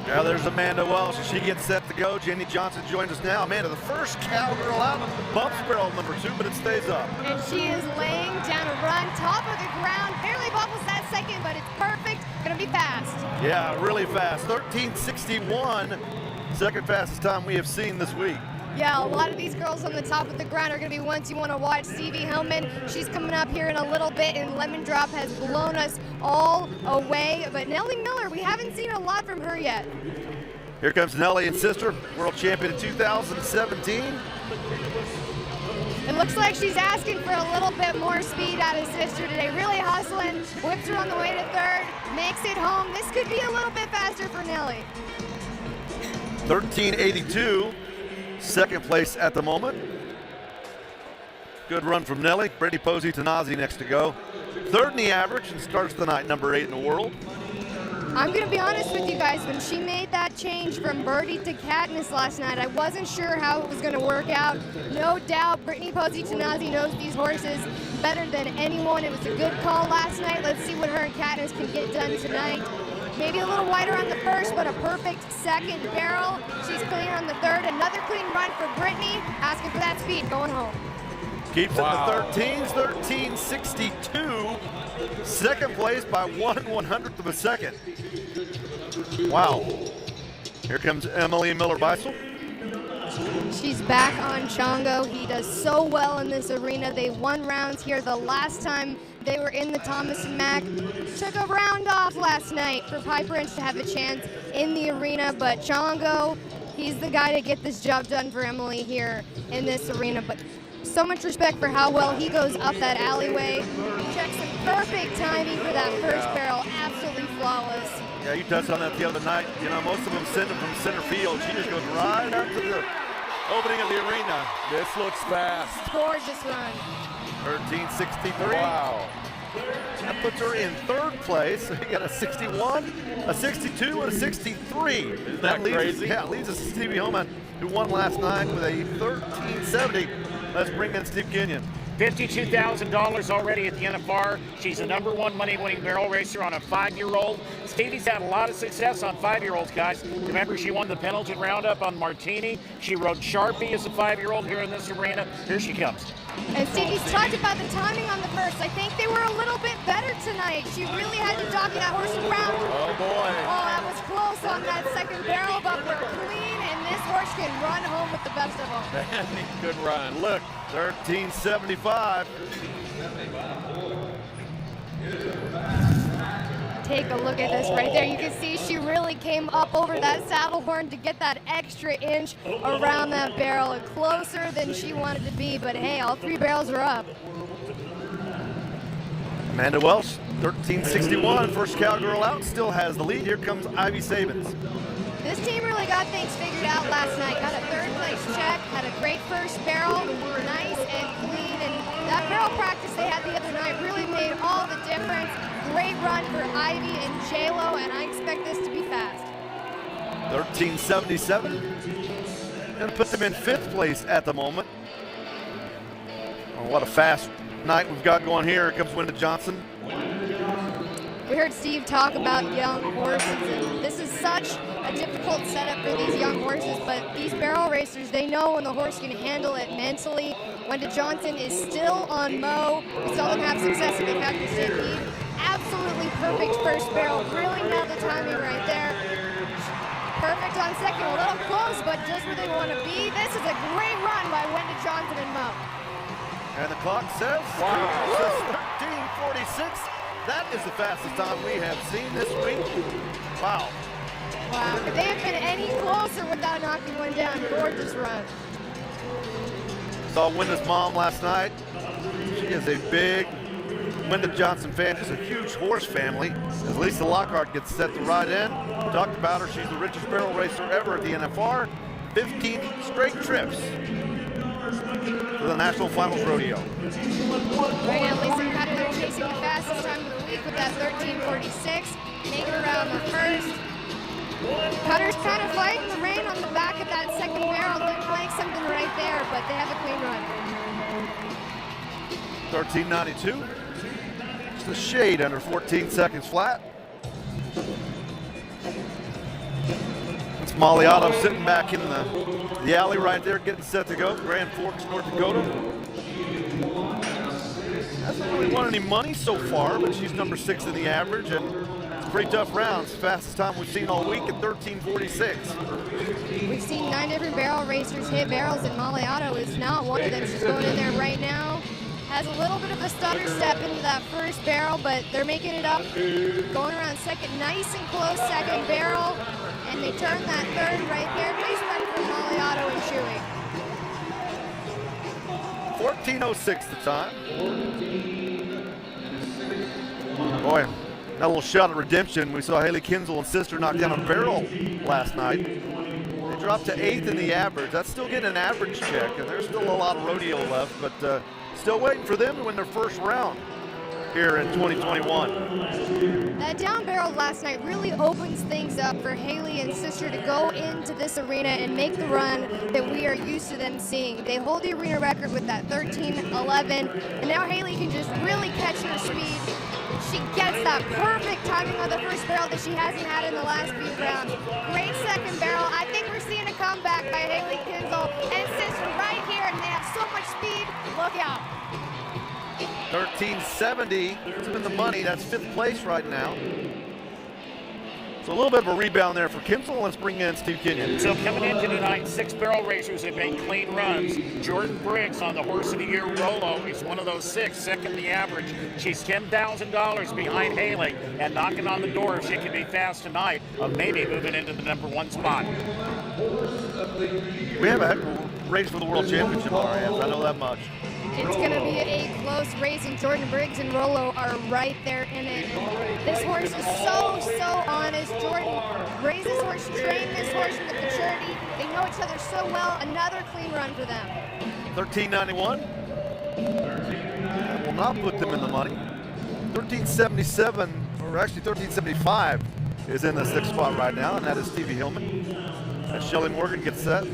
Yeah, there's Amanda Welsh. She gets set to go. Jenny Johnson joins us now. Amanda, the first cowgirl out, bumps barrel number 2, but it stays up. And she is laying down a run, top of the ground, barely bobbles that second, but it's perfect. Gonna be fast. Yeah, really fast. 13:61, second fastest time we have seen this week. Yeah, a lot of these girls on the top of the ground are going to be ones you want to watch. Stevie Hillman, she's coming up here in a little bit, and Lemon Drop has blown us all away. But Nellie Miller, we haven't seen a lot from her yet. Here comes Nellie and sister, world champion in 2017. It looks like she's asking for a little bit more speed out of sister today. Really hustling, whips her on the way to third, makes it home. This could be a little bit faster for Nellie. 13:82. Second place at the moment. Good run from Nellie. Brittany Posey Tanazi next to go. Third in the average and starts the night number 8 in the world. I'm going to be honest with you guys. When she made that change from Birdie to Katniss last night, I wasn't sure how it was going to work out. No doubt Brittany Posey Tanazi knows these horses better than anyone. It was a good call last night. Let's see what her and Katniss can get done tonight. Maybe a little wider on the first, but a perfect second barrel. She's clean on the third. Another clean run for Brittany. Asking for that speed, going home. Keeps it in the 13s, 13:62. Second place by 1/100th of a second. Wow. Here comes Emily Miller-Beisel. She's back on Chongo. He does so well in this arena. They won rounds here the last time they were in the Thomas & Mack. Took a round off last night for Piper Inch to have a chance in the arena, but Chongo, he's the guy to get this job done for Emily here in this arena. But so much respect for how well he goes up that alleyway. Checks some perfect timing for that first barrel. Absolutely flawless. Yeah, you touched on that the other night. You know, most of them send them from center field. She just goes right up to the opening of the arena. This looks fast. Gorgeous run. 13:63. Wow. That puts her in third place. So you got a 61, a 62, and a 63. Isn't that crazy? Yeah, leaves us Stevie Hillman, who won last night with a 13:70. Let's bring in Steve Kenyon. $52,000 already at the NFR. She's the #1 money-winning barrel racer on a 5-year-old. Stevie's had a lot of success on 5-year-olds, guys. Remember, she won the Pendleton Roundup on Martini. She rode Sharpie as a 5-year-old here in this arena. Here she comes. And Stevie's talked about the timing on the first. I think they were a little bit better tonight. She really had to jockey that horse around. Oh, boy. Oh, that was close on that second barrel, but we're clean, and this horse can run home with the best of them. Good run. Look. 13:75. Take a look at this right there. You can see she really came up over that saddle horn to get that extra inch around that barrel. Closer than she wanted to be, but hey, all 3 barrels are up. Amanda Welsh, 13:61. First cowgirl out, still has the lead. Here comes Ivy Sabins. This team really got things figured out last night. Got a 3rd place check, had a great first barrel, nice and clean, and that barrel practice they had the other night really made all the difference. Great run for Ivy and J-Lo, and I expect this to be fast. 13:77. And put them in 5th place at the moment. Oh, what a fast night we've got going here. Here comes Wenda Johnson. We heard Steve talk about young horses, and this is such a difficult setup for these young horses, but these barrel racers, they know when the horse can handle it mentally. Wenda Johnson is still on Mo. We saw them have success in the Kentucky Stampede. Absolutely perfect first barrel. Really nailed the timing right there. Perfect on second, a little close, but just where they want to be. This is a great run by Wenda Johnson and Mo. And the clock says, Wow. says 13:46. That is the fastest time we have seen this week. Wow. Wow, could they have been any closer without knocking one down? Gorgeous run. Saw Wenda's mom last night. She is a big Wenda Johnson fan. She's a huge horse family. As Lisa Lockhart gets set to ride in, talked about her. She's the richest barrel racer ever at the NFR. 15 straight trips to the National Finals Rodeo. Right now, Lisa Cutter chasing the fastest time of the week with that 13:46, making around the first. Cutter's kind of fighting the rain on the back of that second barrel. Looks like something right there, but they have a clean run. 13:92. Just a shade under 14 seconds flat. Molly Otto sitting back in the alley right there, getting set to go. Grand Forks, North Dakota. Hasn't really won any money so far, but she's number 6 in the average, and it's a pretty tough round. It's the fastest time we've seen all week at 13:46. We've seen 9 different barrel racers hit barrels, and Molly Otto is not one of them. She's going in there right now. Has a little bit of a stutter step into that first barrel, but they're making it up. Going around second, nice and close second barrel, and they turn that third right there. Nice run from Molly Otto and Chewy. 14:06 the time. Boy, that little shot at redemption. We saw Haley Kinsel and sister knock down a barrel last night. They dropped to 8th in the average. That's still getting an average check, and there's still a lot of rodeo left, but still waiting for them to win their first round here in 2021. That down barrel last night really opens things up for Haley and sister to go into this arena and make the run that we are used to them seeing. They hold the arena record with that 13:11, and now Haley can just really catch her speed. She gets that perfect timing on the first barrel that she hasn't had in the last few rounds. Great second barrel. I think we're seeing a comeback by Haley Kinsel and sister right here, and they have so much speed. Look out. 13:70, it's in the money. That's 5th place right now. So a little bit of a rebound there for Kinsel. Let's bring in Steve Kenyon. So coming into tonight, 6 barrel racers have made clean runs. Jordan Briggs on the Horse of the Year Rolo is one of those 6, second the average. She's $10,000 behind Haley and knocking on the door if she can be fast tonight of maybe moving into the number 1 spot. We have a heck of a race for the World Championship on our hands. I know that much. It's going to be a close race, and Jordan Briggs and Rolo are right there in it. This horse is so honest. Jordan raised this horse, trained this horse with maturity. They know each other so well. Another clean run for them. 13.91. That will not put them in the money. 13.77, or actually 13.75, is in the 6th spot right now, and that is Stevie Hillman. As Shelly Morgan gets set.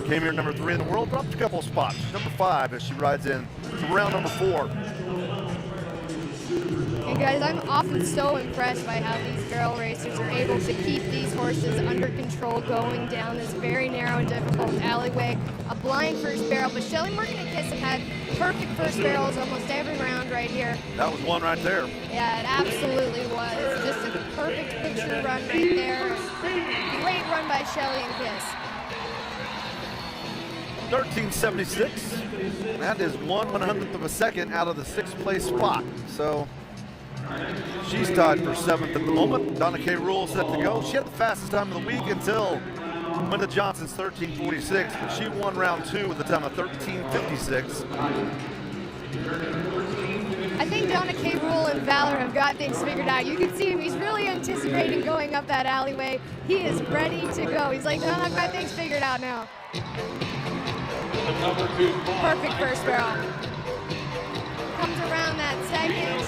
Came here number 3 in the world, dropped a couple of spots. She's number 5 as she rides in to round number 4. And guys, I'm often so impressed by how these barrel racers are able to keep these horses under control going down this very narrow and difficult alleyway. A blind first barrel, but Shelly Morgan and Kiss have had perfect first barrels almost every round right here. That was one right there. Yeah, it absolutely was. Just a perfect picture run right there. Great run by Shelly and Kiss. 13.76. That is 1/100th of a second out of the 6th place spot. So she's tied for 7th at the moment. Donna K. Rule set to go. She had the fastest time of the week until Linda Johnson's 13.46, but she won round 2 with a time of 13.56. I think Donna K. Rule and Valor have got things figured out. You can see him. He's really anticipating going up that alleyway. He is ready to go. He's like, no, I've got things figured out now. Perfect first barrel. Comes around that second.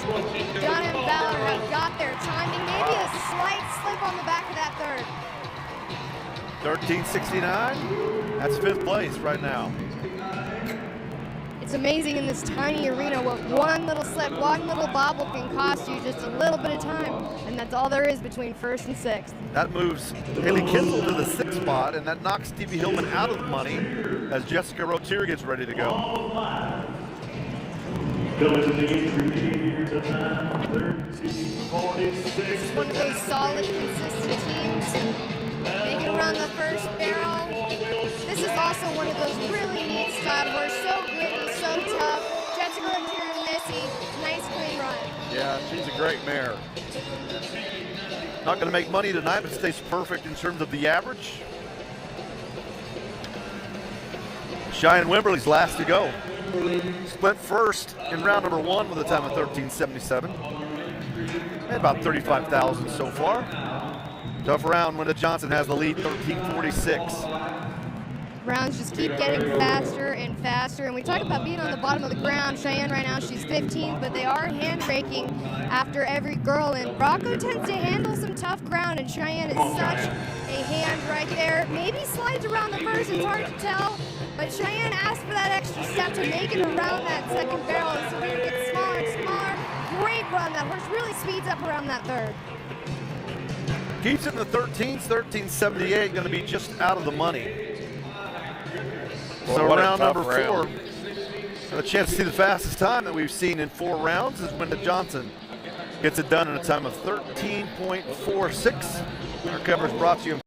Donna and Valor have got their timing. Maybe a slight slip on the back of that third. 13.69. That's 5th place right now. It's amazing in this tiny arena what one little slip, one little bobble can cost you just a little bit of time. And that's all there is between 1st and 6th. That moves Haley Kinsel to the 6th spot, and that knocks Stevie Hillman out of the money as Jessica Rotier gets ready to go. This is one of those solid, consistent teams. Making around the first barrel. This is also one of those really neat style horses. So gritty, so tough. Jessica Rotier and Missy, nice clean run. Yeah, she's a great mare. Not going to make money tonight, but stays perfect in terms of the average. Cheyenne Wimberly's last to go. Split first in round number 1 with a time of 13.77. And about 35,000 so far. Tough round. Linda Johnson has the lead, 13.46. Rounds just keep getting faster and faster. And we talk about being on the bottom of the ground. Cheyenne right now, she's 15th, but they are hand braking after every girl. And Rocco tends to handle some tough ground, and Cheyenne is such a hand right there. Maybe slides around the first, it's hard to tell. But Cheyenne asked for that extra step to make it around that second barrel. And so it gets smaller and smaller. Great run. That horse really speeds up around that third. Keeps it in the 13s, 13.78, going to be just out of the money. Boy, So what a round tough number round. 4. A chance to see the fastest time that we've seen in 4 rounds is Wenda Johnson. Gets it done in a time of 13.46. Our coverage brought to you